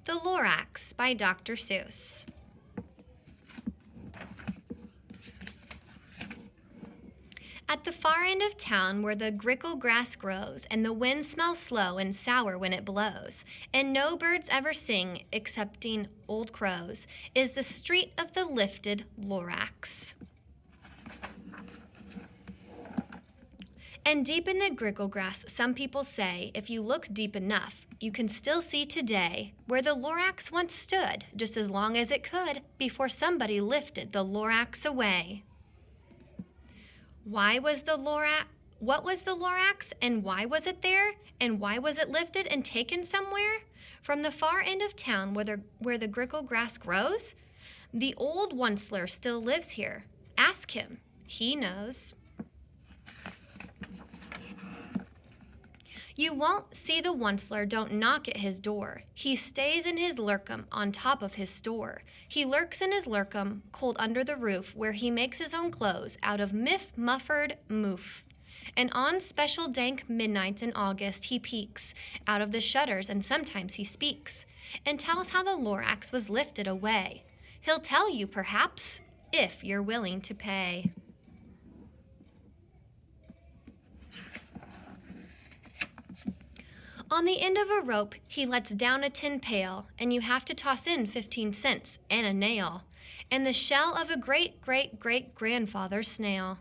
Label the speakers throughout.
Speaker 1: The Lorax by Dr. Seuss. At the far end of town where the grickle grass grows, and the wind smells slow and sour when it blows, and no birds ever sing excepting old crows, is the street of the lifted Lorax. And deep in the grickle grass, some people say, if you look deep enough, you can still see today where the Lorax once stood, just as long as it could, before somebody lifted the Lorax away. What was the Lorax, and why was it there, and why was it lifted and taken somewhere? From the far end of town where the grickle grass grows? The old Onceler still lives here. Ask him. He knows. You won't see the Onceler, don't knock at his door. He stays in his lurkum on top of his store. He lurks in his lurkum, cold under the roof, where he makes his own clothes out of muffered moof. And on special dank midnights in August, he peeks out of the shutters, and sometimes he speaks, and tells how the Lorax was lifted away. He'll tell you, perhaps, if you're willing to pay. On the end of a rope, he lets down a tin pail, and you have to toss in 15 cents and a nail, and the shell of a great-great-great-grandfather's snail.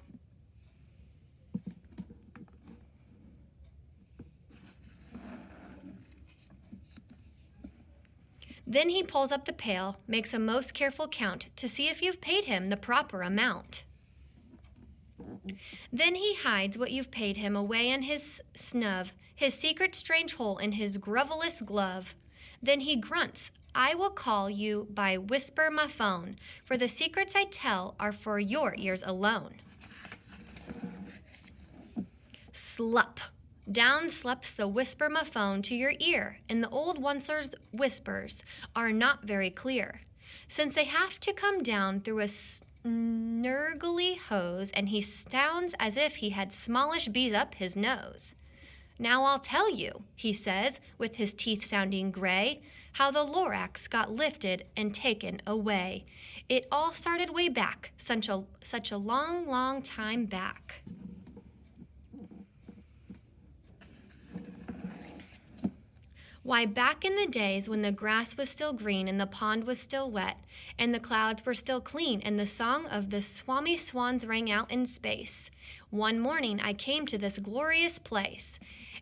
Speaker 1: Then he pulls up the pail, makes a most careful count to see if you've paid him the proper amount. Then he hides what you've paid him away in his snub, his secret strange hole in his grovelous glove. Then he grunts, I will call you by whisper my phone, for the secrets I tell are for your ears alone. Slup. Down slups the whisper my phone to your ear, and the old Onceler's whispers are not very clear, since they have to come down through a snurgly hose, and he sounds as if he had smallish bees up his nose. Now I'll tell you, he says, with his teeth sounding gray, how the Lorax got lifted and taken away. It all started way back, such a long, long time back. Why, back in the days when the grass was still green and the pond was still wet and the clouds were still clean and the song of the swami swans rang out in space, one morning I came to this glorious place,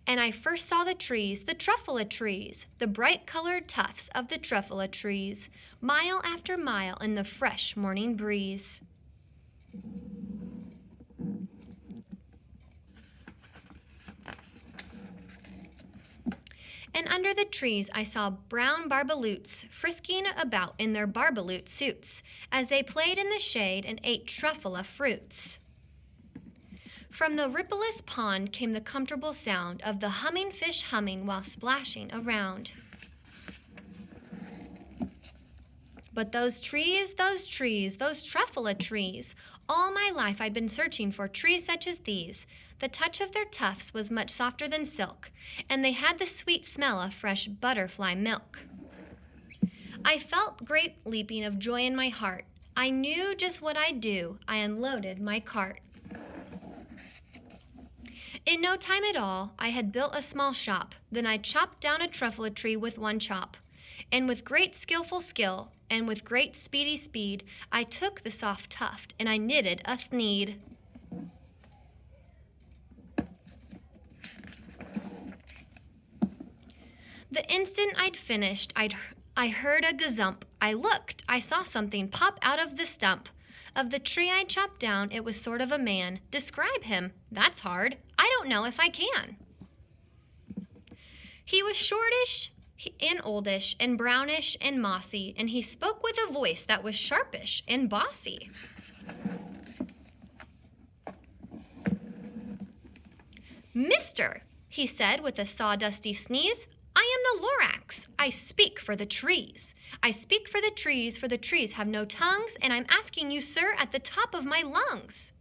Speaker 1: and I first saw the trees, the truffula trees, the bright-colored tufts of the truffula trees, mile after mile in the fresh morning breeze. And under the trees I saw brown barbaloots frisking about in their barbaloot suits as they played in the shade and ate truffula fruits. From the rippleless pond came the comfortable sound of the humming fish humming while splashing around. But those trees, those truffula trees, all my life I'd been searching for trees such as these. The touch of their tufts was much softer than silk, and they had the sweet smell of fresh butterfly milk. I felt great leaping of joy in my heart. I knew just what I'd do. I unloaded my cart. In no time at all, I had built a small shop. Then I chopped down a truffula tree with one chop. And with great skillful skill, and with great speedy speed, I took the soft tuft, and I knitted a thneed. The instant I'd finished, I heard a gazump. I looked, I saw something pop out of the stump. Of the tree I chopped down, it was sort of a man. Describe him, that's hard. I don't know if I can. He was shortish and oldish and brownish and mossy, and he spoke with a voice that was sharpish and bossy. Mister, he said with a sawdusty sneeze, I am the Lorax. I speak for the trees. I speak for the trees have no tongues, and I'm asking you, sir, at the top of my lungs.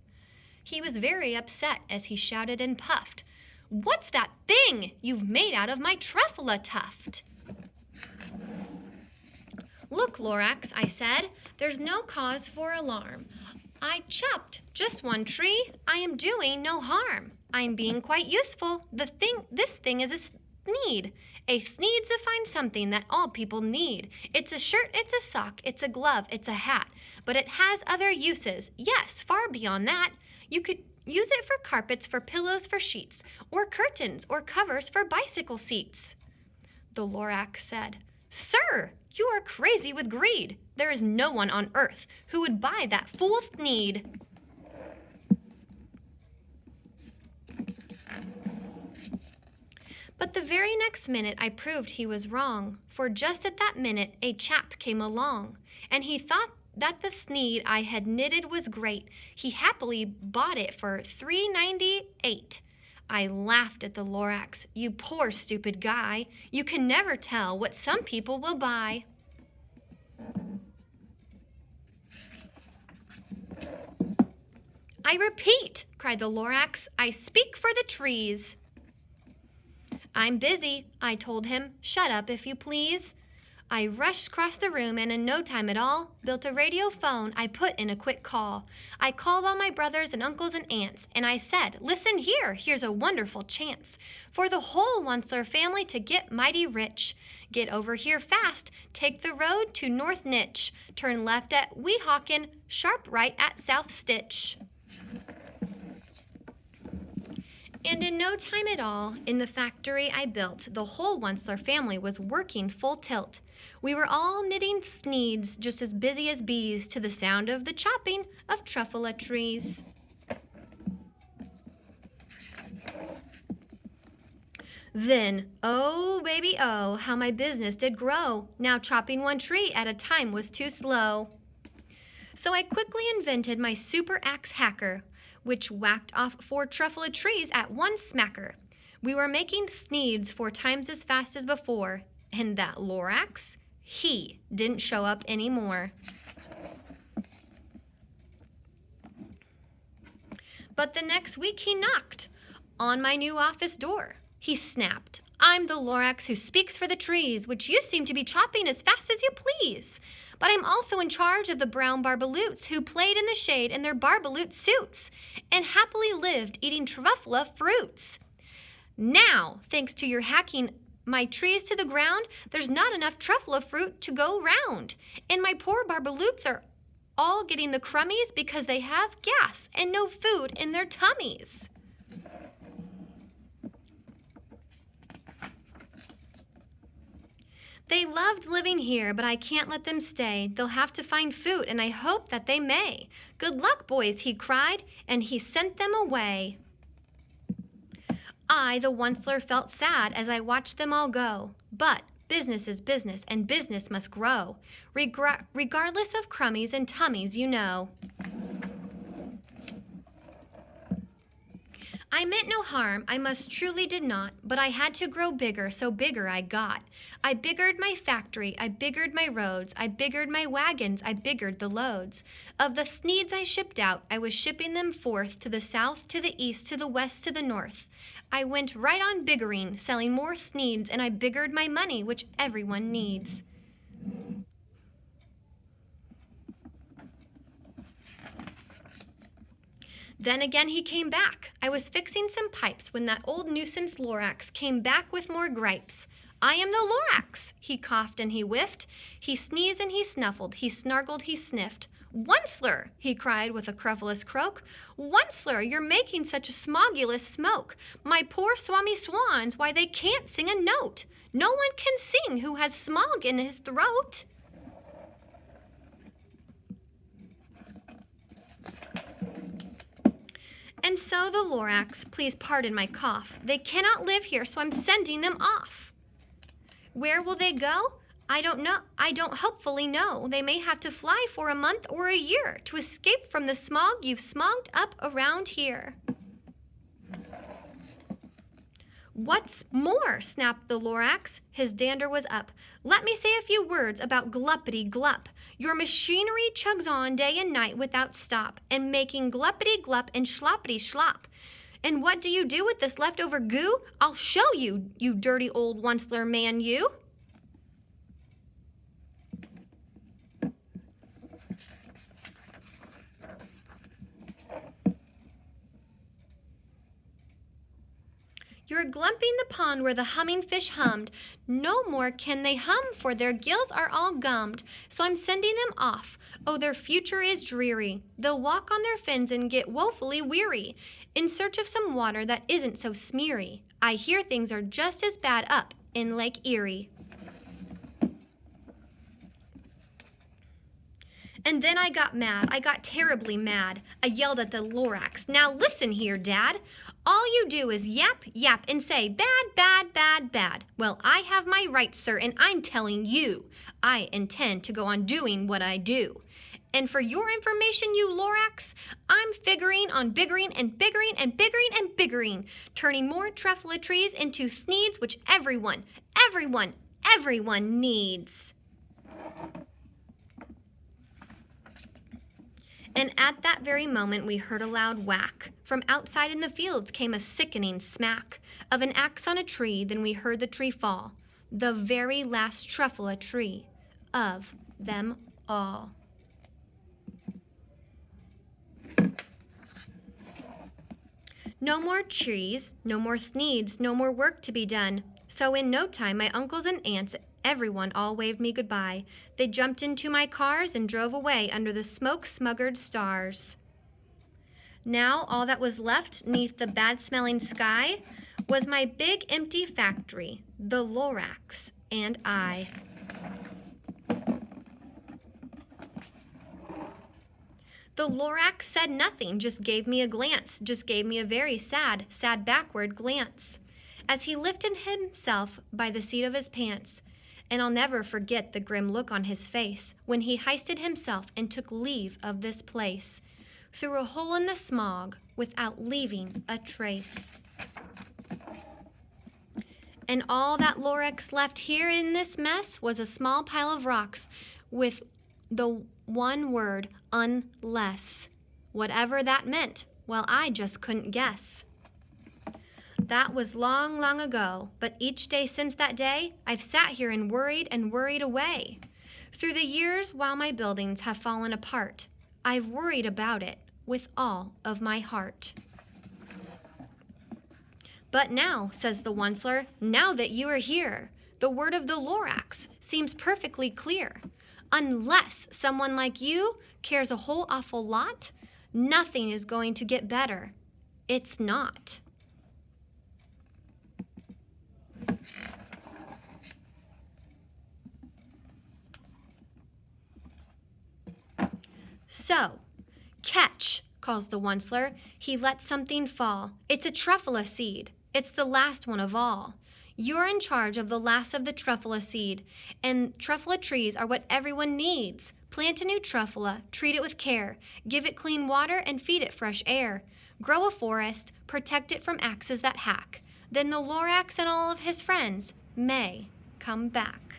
Speaker 1: He was very upset as he shouted and puffed, What's that thing you've made out of my truffula tuft? Lorax, I said. There's no cause for alarm. I chopped just one tree. I am doing no harm. I'm being quite useful. This thing is a need. A need's to find something that all people need. It's a shirt, it's a sock, it's a glove, it's a hat. But it has other uses. Yes, far beyond that. You could use it for carpets, for pillows, for sheets, or curtains, or covers for bicycle seats. The Lorax said, Sir, you are crazy with greed. There is no one on earth who would buy that fool's need. But the very next minute I proved he was wrong, for just at that minute a chap came along, and he thought that the sneed I had knitted was great. He happily bought it for $3.98. I laughed at the Lorax. You poor stupid guy. You can never tell what some people will buy. I repeat, cried the Lorax, I speak for the trees. I'm busy, I told him. Shut up, if you please. I rushed across the room and in no time at all built a radio phone. I put in a quick call. I called all my brothers and uncles and aunts, and I said, listen here, here's a wonderful chance for the whole Onceler family to get mighty rich. Get over here fast, take the road to North Nitch, turn left at Weehawken, sharp right at South Stitch. And in no time at all, in the factory I built, the whole Onceler family was working full tilt. We were all knitting sneeds, just as busy as bees, to the sound of the chopping of truffula trees. Then, oh, baby, oh, how my business did grow. Now chopping one tree at a time was too slow. So I quickly invented my super axe hacker, which whacked off 4 truffula trees at one smacker. We were making sneeds 4 times as fast as before, and that Lorax, he didn't show up anymore. But the next week he knocked on my new office door. He snapped, I'm the Lorax who speaks for the trees, which you seem to be chopping as fast as you please. But I'm also in charge of the brown barbaloots who played in the shade in their barbaloot suits and happily lived eating truffula fruits. Now, thanks to your hacking my trees to the ground, there's not enough truffula fruit to go round. And my poor barbaloots are all getting the crummies because they have gas and no food in their tummies. They loved living here, but I can't let them stay. They'll have to find food, and I hope that they may. Good luck, boys, he cried, and he sent them away. I, the Onceler, felt sad as I watched them all go. But business is business, and business must grow, regardless of crummies and tummies, you know. I meant no harm, I most truly did not, but I had to grow bigger, so bigger I got. I biggered my factory, I biggered my roads, I biggered my wagons, I biggered the loads. Of the sneeds I shipped out, I was shipping them forth to the south, to the east, to the west, to the north. I went right on biggering, selling more sneeds, and I biggered my money, which everyone needs. Then again he came back. I was fixing some pipes when that old nuisance Lorax came back with more gripes. I am the Lorax, he coughed and he whiffed. He sneezed and he snuffled, he snargled, he sniffed. Onceler, he cried with a querulous croak. Onceler, you're making such a smogulous smoke. My poor swami swans, why they can't sing a note. No one can sing who has smog in his throat. And so the Lorax, please pardon my cough, they cannot live here, so I'm sending them off. Where will they go? I don't know. I don't hopefully know. They may have to fly for a month or a year to escape from the smog you've smogged up around here. What's more, snapped the Lorax. His dander was up. Let me say a few words about gluppity-glup. Your machinery chugs on day and night without stop, and making gluppity-glup and sloppity-slop. And what do you do with this leftover goo? I'll show you, you dirty old Onceler man, you. You're glumping the pond where the humming fish hummed. No more can they hum, for their gills are all gummed. So I'm sending them off. Oh, their future is dreary. They'll walk on their fins and get woefully weary, in search of some water that isn't so smeary. I hear things are just as bad up in Lake Erie. And then I got mad. I got terribly mad. I yelled at the Lorax. Now listen here, Dad. All you do is yap, yap, and say, bad, bad, bad, bad. Well, I have my rights, sir, and I'm telling you, I intend to go on doing what I do. And for your information, you Lorax, I'm figuring on biggering and biggering and biggering and biggering, turning more truffle trees into sneeds which everyone needs. And at that very moment we heard a loud whack. From outside in the fields came a sickening smack of an axe on a tree. Then we heard the tree fall, the very last truffle tree of them all. No more trees, no more sneeds, no more work to be done. So in no time my uncles and aunts, everyone, all waved me goodbye. They jumped into my cars and drove away under the smoke-smuggered stars. Now all that was left 'neath the bad-smelling sky was my big empty factory, the Lorax, and I. The Lorax said nothing, just gave me a glance, just gave me a very sad, sad backward glance, as he lifted himself by the seat of his pants. And I'll never forget the grim look on his face when he hoisted himself and took leave of this place, through a hole in the smog without leaving a trace. And all that Lorax left here in this mess was a small pile of rocks with the one word, unless. Whatever that meant, well, I just couldn't guess. That was long, long ago, but each day since that day, I've sat here and worried away. Through the years, while my buildings have fallen apart, I've worried about it with all of my heart. But now, says the Onceler, now that you are here, the word of the Lorax seems perfectly clear. Unless someone like you cares a whole awful lot, nothing is going to get better. It's not. So, catch, calls the Onceler. He lets something fall. It's a truffle seed. It's the last one of all. You're in charge of the last of the truffle seed, and truffle trees are what everyone needs. Plant a new truffle, treat it with care, give it clean water and feed it fresh air. Grow a forest, protect it from axes that hack. Then the Lorax and all of his friends may come back.